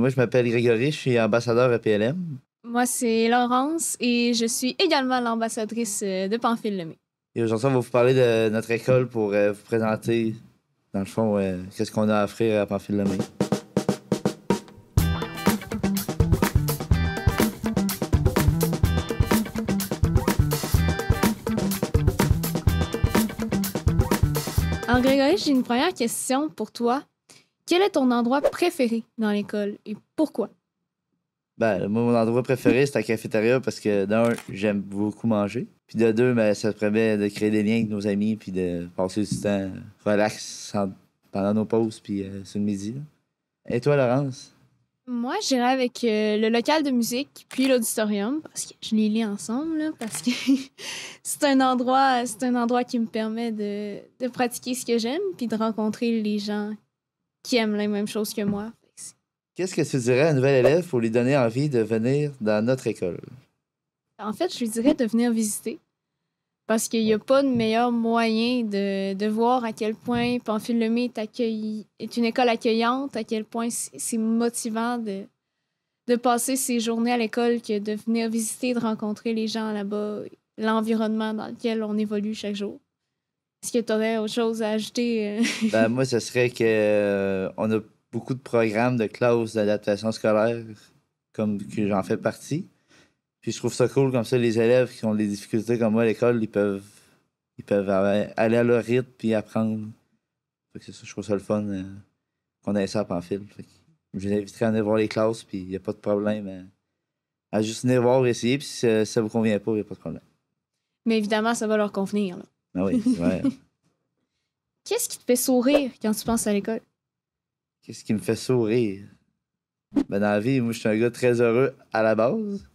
Moi, je m'appelle Grégory, je suis ambassadeur EPLM. Moi, c'est Laurence et je suis également l'ambassadrice de Pamphile-Lemay. Et aujourd'hui, on va vous parler de notre école pour vous présenter, dans le fond, qu'est-ce qu'on a à offrir à Pamphile-Lemay. Alors, Grégory, j'ai une première question pour toi. Quel est ton endroit préféré dans l'école et pourquoi? Ben, moi, mon endroit préféré, c'est la cafétéria parce que, d'un, j'aime beaucoup manger. Puis de deux, ben, ça permet de créer des liens avec nos amis puis de passer du temps relax pendant nos pauses puis sur le midi. Là. Et toi, Laurence? Moi, j'irais avec le local de musique puis l'auditorium parce que je les lis ensemble, là, parce que c'est un endroit qui me permet de pratiquer ce que j'aime puis de rencontrer les gens qui aiment les mêmes choses que moi. Qu'est-ce que tu dirais à un nouvel élève pour lui donner envie de venir dans notre école? En fait, je lui dirais de venir visiter parce qu'il n'y a pas de meilleur moyen de voir à quel point Pamphile-Lemay est une école accueillante, à quel point c'est motivant de passer ses journées à l'école que de venir visiter, de rencontrer les gens là-bas, l'environnement dans lequel on évolue chaque jour. Est-ce que tu aurais autre chose à ajouter? Ben, moi, ce serait que on a beaucoup de programmes de classe d'adaptation scolaire, comme que j'en fais partie. Puis je trouve ça cool, comme ça, les élèves qui ont des difficultés comme moi à l'école, ils peuvent aller à leur rythme puis apprendre. Fait que c'est ça, je trouve ça le fun qu'on ait ça à Pamphile. Fait que je les inviterai à venir voir les classes, puis il n'y a pas de problème à juste venir voir, essayer, puis si ça vous convient pas, il n'y a pas de problème. Mais évidemment, ça va leur convenir. Là. Ah oui, ouais. Qu'est-ce qui te fait sourire quand tu penses à l'école? Qu'est-ce qui me fait sourire? Ben, dans la vie, moi, je suis un gars très heureux à la base.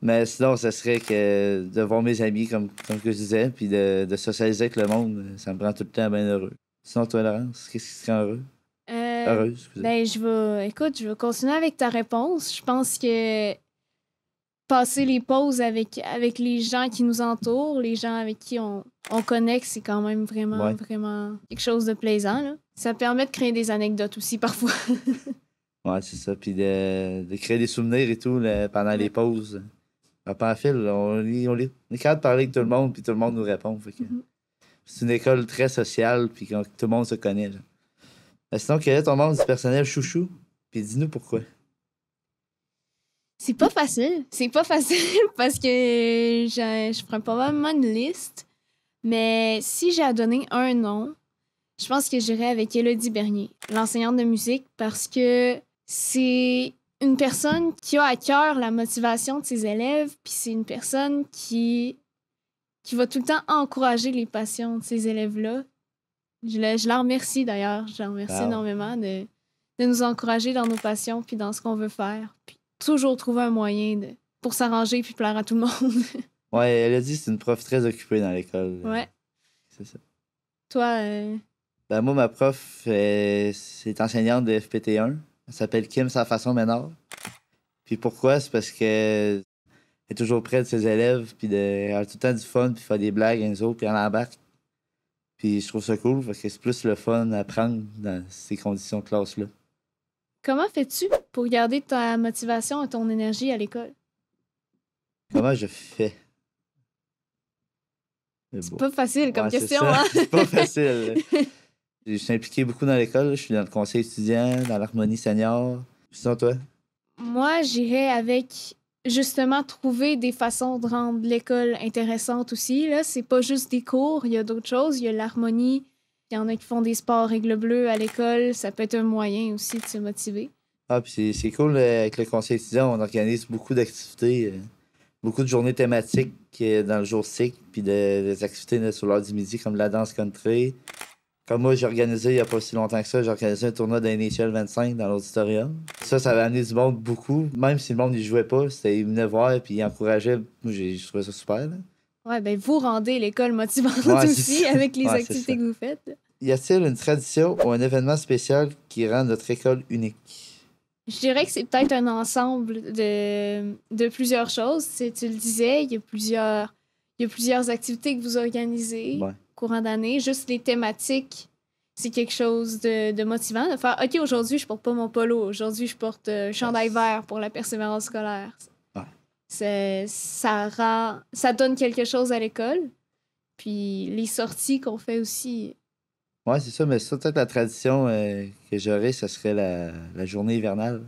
Mais sinon, ça serait que de voir mes amis, comme que je disais, puis de socialiser avec le monde, ça me rend tout le temps bien heureux. Sinon, toi, Laurence, qu'est-ce qui te rend heureux? Heureuse, excusez. Ben, je vais continuer avec ta réponse. Je pense que passer les pauses avec les gens qui nous entourent, les gens avec qui on connecte, c'est quand même vraiment quelque chose de plaisant. Là. Ça permet de créer des anecdotes aussi parfois. Ouais, c'est ça. Puis de créer des souvenirs et tout là, pendant les pauses. À Pamphile, on est capable de parler avec tout le monde, puis tout le monde nous répond. Fait que c'est une école très sociale, puis tout le monde se connaît. Là. Sinon, quel est ton membre du personnel chouchou? Puis dis-nous pourquoi. C'est pas facile. C'est pas facile parce que je prends probablement une liste. Mais si j'ai à donner un nom, je pense que j'irais avec Élodie Bernier, l'enseignante de musique, parce que c'est une personne qui a à cœur la motivation de ses élèves, puis c'est une personne qui va tout le temps encourager les passions de ces élèves-là. Je la remercie d'ailleurs. Je la remercie énormément de nous encourager dans nos passions puis dans ce qu'on veut faire. Puis toujours trouver un moyen pour s'arranger puis plaire à tout le monde. Ouais, elle a dit que c'est une prof très occupée dans l'école. Ouais. C'est ça. Toi, Ben moi, ma prof, c'est enseignante de FPT1. Elle s'appelle Kim Façon Ménard. Puis pourquoi? C'est parce qu'elle est toujours près de ses élèves, puis elle a tout le temps du fun, puis faire des blagues avec eux autres, puis elle embarque. Puis je trouve ça cool, parce que c'est plus le fun à prendre dans ces conditions de classe-là. Comment fais-tu pour garder ta motivation et ton énergie à l'école? Comment je fais? C'est pas facile comme question, ça. hein? C'est pas facile. Je suis impliqué beaucoup dans l'école. Je suis dans le conseil étudiant, dans l'harmonie senior. Sinon, toi? Moi, j'irais avec justement trouver des façons de rendre l'école intéressante aussi. Là, c'est pas juste des cours, il y a d'autres choses. Il y a l'harmonie. Il y en a qui font des sports règles bleues à l'école. Ça peut être un moyen aussi de se motiver. Ah, puis c'est cool, avec le conseil étudiant, on organise beaucoup d'activités, beaucoup de journées thématiques dans le jour cycle, puis des activités là, sur l'heure du midi, comme la danse country. Comme moi, j'ai organisé, il n'y a pas si longtemps que ça, j'ai organisé un tournoi d'NHL 25 dans l'auditorium. Ça avait amené du monde beaucoup, même si le monde n'y jouait pas. Ils venaient voir, puis ils encourageaient. Moi, j'ai trouvé ça super, là. Ouais, ben vous rendez l'école motivante aussi avec les activités que vous faites. Y a-t-il une tradition ou un événement spécial qui rend notre école unique? Je dirais que c'est peut-être un ensemble de plusieurs choses. Tu le disais, il y a plusieurs activités que vous organisez au courant d'année. Juste les thématiques c'est quelque chose de motivant de faire OK, aujourd'hui, je porte pas mon polo. Aujourd'hui, je porte un chandail vert pour la persévérance scolaire. Ça donne quelque chose à l'école. Puis les sorties qu'on fait aussi. Ouais, c'est ça, mais ça, peut-être la tradition que j'aurais, ça serait la journée hivernale,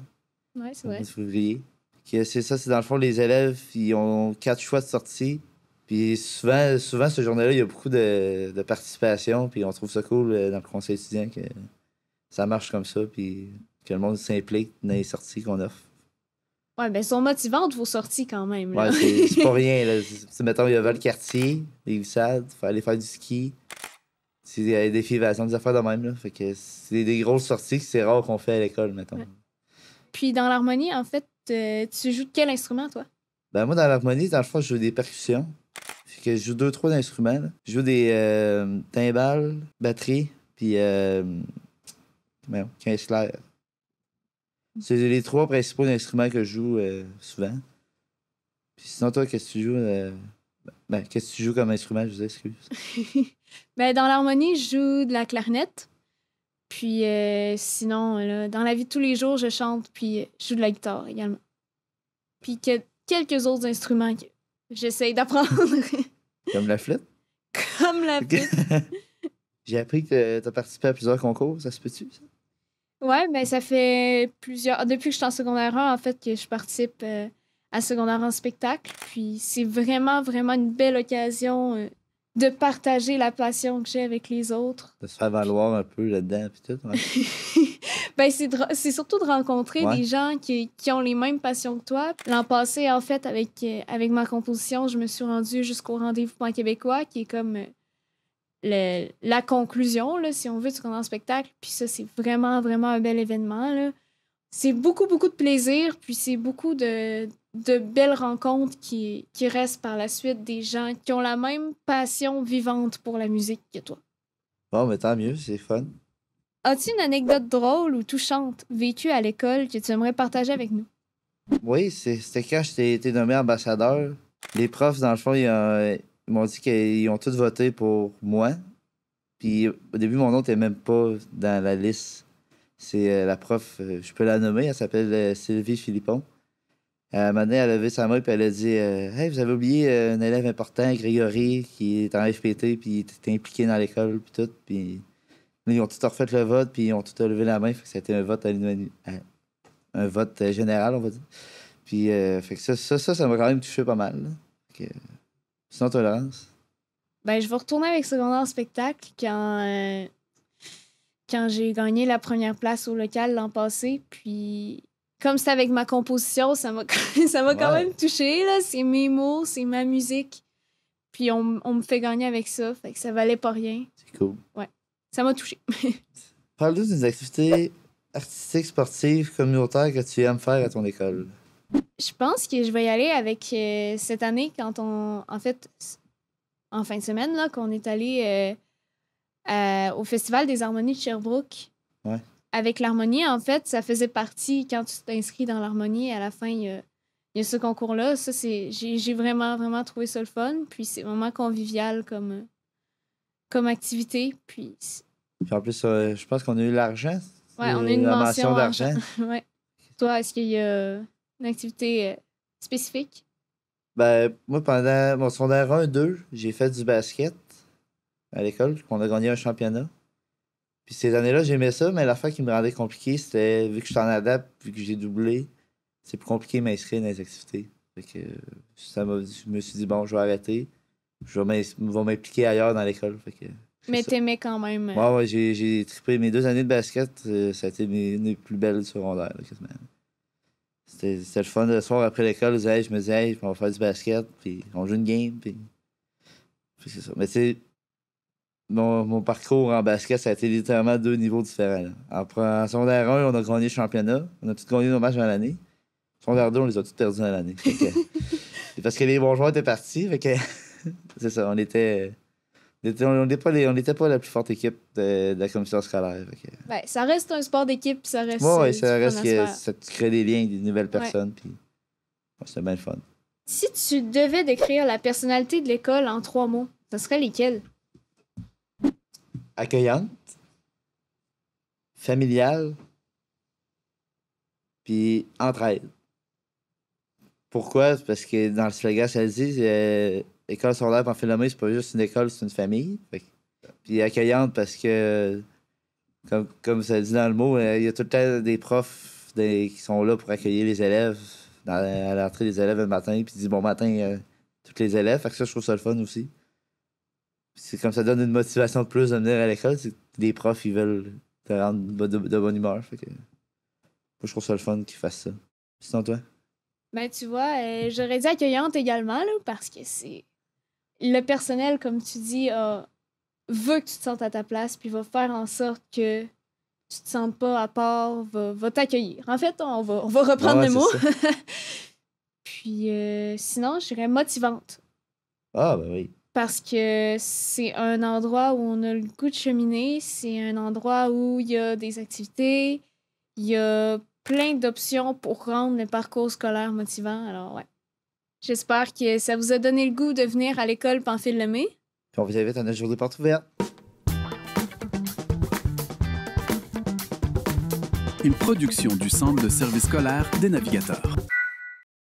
Ouais, c'est au vrai. mois de février. C'est ça, c'est dans le fond, les élèves, ils ont 4 choix de sortie. Puis souvent cette journée-là, il y a beaucoup de participation, puis on trouve ça cool dans le conseil étudiant que ça marche comme ça, puis que le monde s'implique dans les sorties qu'on offre. Ouais, ben, sont motivantes vos sorties quand même. Là. Ouais, c'est pas rien, là. Mettons, il y a le quartier, les glissades, faut aller faire du ski. C'est des défis évasion, des affaires de même, là. Fait que c'est des grosses sorties que c'est rare qu'on fait à l'école, mettons. Ouais. Puis dans l'harmonie, en fait, tu joues de quel instrument, toi? Ben moi, dans l'harmonie, dans le fond, je joue des percussions. Fait que je joue 2, 3 instruments, là. Je joue des timbales, batterie, puis caisse claire. C'est les 3 principaux instruments que je joue souvent. Puis sinon, toi, qu'est-ce que tu joues? Qu'est-ce que tu joues comme instrument, je vous excuse. Ben, dans l'harmonie, je joue de la clarinette. Puis sinon, là, dans la vie de tous les jours, je chante, puis je joue de la guitare également. Puis quelques autres instruments que j'essaye d'apprendre. Comme la flûte? Comme la flûte. J'ai appris que t'as participé à plusieurs concours, ça se peut-tu, ça? Ouais, ben ça fait depuis que je suis en secondaire 1, en fait, que je participe à secondaire en spectacle. Puis c'est vraiment, vraiment une belle occasion de partager la passion que j'ai avec les autres. De se faire valoir un peu là-dedans, puis tout, ouais. Ben c'est surtout de rencontrer Ouais. des gens qui ont les mêmes passions que toi. L'an passé, en fait, avec ma composition, je me suis rendue jusqu'au Rendez-vous pan-québécois, qui est comme la conclusion, là, si on veut, du grand spectacle. Puis ça, c'est vraiment, vraiment un bel événement, là. C'est beaucoup, beaucoup de plaisir, puis c'est beaucoup de belles rencontres qui restent par la suite, des gens qui ont la même passion vivante pour la musique que toi. Bon, mais tant mieux, c'est fun. As-tu une anecdote drôle ou touchante vécue à l'école que tu aimerais partager avec nous? Oui, c'était quand j'ai été nommé ambassadeur. Les profs, dans le fond, ils m'ont dit qu'ils ont tous voté pour moi. Puis au début, mon nom n'était même pas dans la liste. C'est la prof, je peux la nommer, elle s'appelle Sylvie Philippon. À un moment donné, elle a levé sa main et elle a dit Hey, vous avez oublié un élève important, Grégory, qui est en FPT, puis il était impliqué dans l'école, puis tout. Puis là, ils ont tout refait le vote, puis ils ont tout levé la main. Fait que c'était un vote un vote général, on va dire. Puis fait que ça m'a quand même touché pas mal. Là. Fait que, sinon, tolérance. Ben, je vais retourner avec secondaire en spectacle quand j'ai gagné la première place au local l'an passé. Puis, comme c'était avec ma composition, ça m'a quand même touchée, là. C'est mes mots, c'est ma musique. Puis, on me fait gagner avec ça. Fait que ça valait pas rien. C'est cool. Ouais. Ça m'a touchée. Parle-nous des activités artistiques, sportives, communautaires que tu aimes faire à ton école. Je pense que je vais y aller avec cette année quand en fin de semaine, là, qu'on est allé au Festival des harmonies de Sherbrooke. Ouais. Avec l'harmonie, en fait, ça faisait partie, quand tu t'inscris dans l'harmonie, à la fin, il y a ce concours-là. Ça, j'ai vraiment, vraiment trouvé ça le fun. Puis c'est vraiment convivial comme activité. Puis en plus, je pense qu'on a eu l'argent. ouais, on a une la mention d'argent. Ouais. Toi, est-ce qu'il y a une activité spécifique? Ben, moi, pendant mon secondaire 1, 2, j'ai fait du basket à l'école, on a gagné un championnat. Puis ces années-là, j'aimais ça, mais l'affaire qui me rendait compliqué, c'était, vu que je suis en adapte, vu que j'ai doublé, c'est plus compliqué de m'inscrire dans les activités. Fait que je me suis dit, bon, je vais arrêter. Je vais m'impliquer ailleurs dans l'école. Fait que, Mais ça. t'aimais quand même. Ouais, j'ai trippé. Mes 2 années de basket, ça a été mes plus belles secondaires, là, quasiment. C'était le fun le soir après l'école. Je me disais, hey, on va faire du basket, puis on joue une game, puis c'est ça. Mais tu sais, mon parcours en basket, ça a été littéralement 2 niveaux différents. Là. En secondaire 1, on a gagné le championnat. On a tous gagné nos matchs dans l'année. En secondaire 2, on les a tous perdus dans l'année. C'est parce que les bons joueurs étaient partis. Fait que c'est ça, on n'était pas la plus forte équipe de la commission scolaire. Ben, ça reste un sport d'équipe, ça reste. Ouais, ça reste que ça te crée des liens avec des nouvelles personnes. Puis c'est bien le fun. Si tu devais décrire la personnalité de l'école en 3 mots, ce serait lesquels? Accueillante, familiale, puis entraide. Pourquoi? Parce que dans le slogan, ça le dit, école secondaire Pamphile-Lemay, c'est pas juste une école, c'est une famille. Puis accueillante parce que, comme ça dit dans le mot, il y a tout le temps des profs qui sont là pour accueillir les élèves à l'entrée des élèves le matin, puis disent bon matin tous les élèves. Fait que ça, je trouve ça le fun aussi. Puis c'est comme ça donne une motivation de plus de venir à l'école. C'est que les profs, ils veulent te rendre de bonne humeur. Fait que, moi, je trouve ça le fun qu'ils fassent ça. Sinon, toi? Ben, tu vois, j'aurais dit accueillante également, là, parce que c'est... Le personnel, comme tu dis, veut que tu te sentes à ta place, puis va faire en sorte que tu te sentes pas à part, va t'accueillir. En fait, on va reprendre le mot. Puis sinon, je dirais motivante. Ah, ben oui. Parce que c'est un endroit où on a le goût de cheminer, c'est un endroit où il y a des activités, il y a plein d'options pour rendre le parcours scolaire motivant. Alors, ouais. J'espère que ça vous a donné le goût de venir à l'école Pamphile-Lemay. Puis on vous invite à notre jour des portes ouvertes. Une production du Centre de services scolaires des navigateurs.